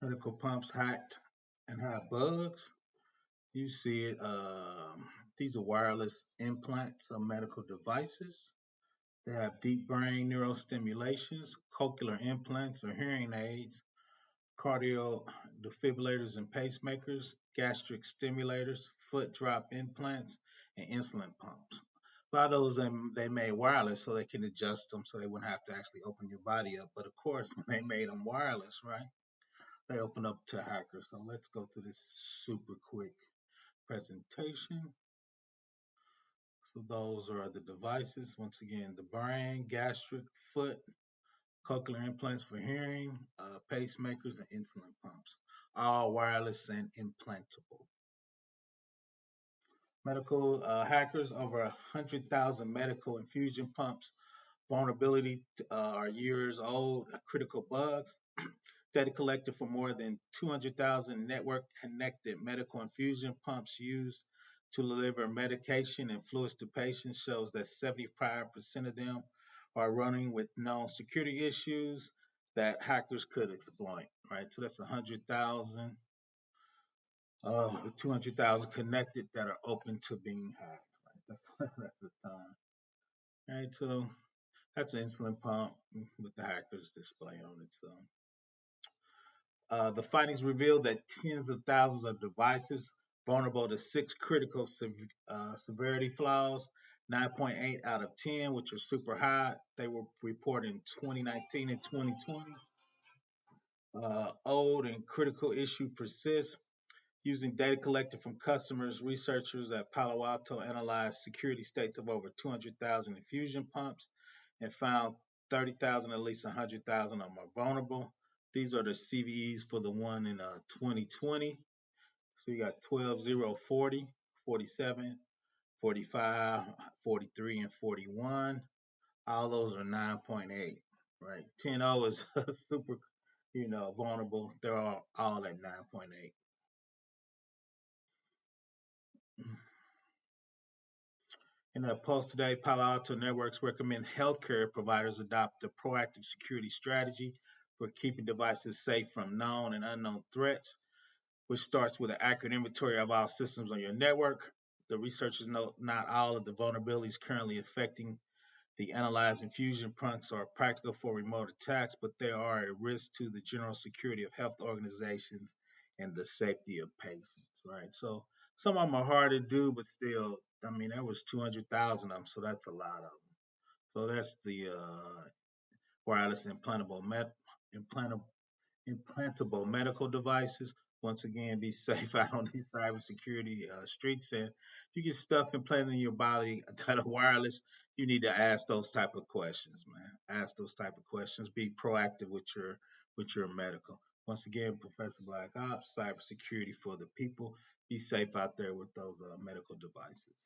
Medical pumps hacked and have bugs. You see it. These are wireless implants or medical devices. They have deep brain neurostimulations, cochlear implants or hearing aids, cardio defibrillators and pacemakers, gastric stimulators, foot drop implants, and insulin pumps. A lot of those they made wireless so they can adjust them so they wouldn't have to actually open your body up. But of course, when they made them wireless, right? They open up to hackers. So let's go through this super quick presentation. So those are the devices. Once again, the brain, gastric, foot, cochlear implants for hearing, pacemakers, and insulin pumps, all wireless and implantable. Medical hackers, over 100,000 medical infusion pumps. Vulnerability are years old, critical bugs. Data collected for more than 200,000 network connected medical infusion pumps used to deliver medication and fluids to patients shows that 75% of them are running with known security issues that hackers could exploit, right? So that's 100,000 with 200,000 connected that are open to being hacked, right? That's the time. All right, so that's an insulin pump with the hackers display on it. So the findings revealed that tens of thousands of devices vulnerable to six critical severity flaws, 9.8 out of 10, which are super high. They were reported in 2019 and 2020. Old and critical issue persists. Using data collected from customers, researchers at Palo Alto analyzed security states of over 200,000 infusion pumps and found 30,000, at least 100,000 of them are vulnerable. These are the CVEs for the one in 2020. So you got 12, 0, 40, 47, 45, 43, and 41. All those are 9.8, right? 10.0 is super, vulnerable. They're all at 9.8. In a post today, Palo Alto Networks recommend healthcare providers adopt a proactive security strategy for keeping devices safe from known and unknown threats, which starts with an accurate inventory of all systems on your network. The researchers note not all of the vulnerabilities currently affecting the analyzed infusion pumps are practical for remote attacks, but they are a risk to the general security of health organizations and the safety of patients, right? So some of them are hard to do, but still, I mean, there was 200,000 of them, so that's a lot of them. So that's the wireless implantable implantable medical devices. Once again, be safe out on these cybersecurity streets. And if you get stuff implanted in your body that are wireless, you need to ask those type of questions, man. Ask those type of questions. Be proactive with your medical. Once again, Professor Black Ops, cybersecurity for the people. Be safe out there with those medical devices.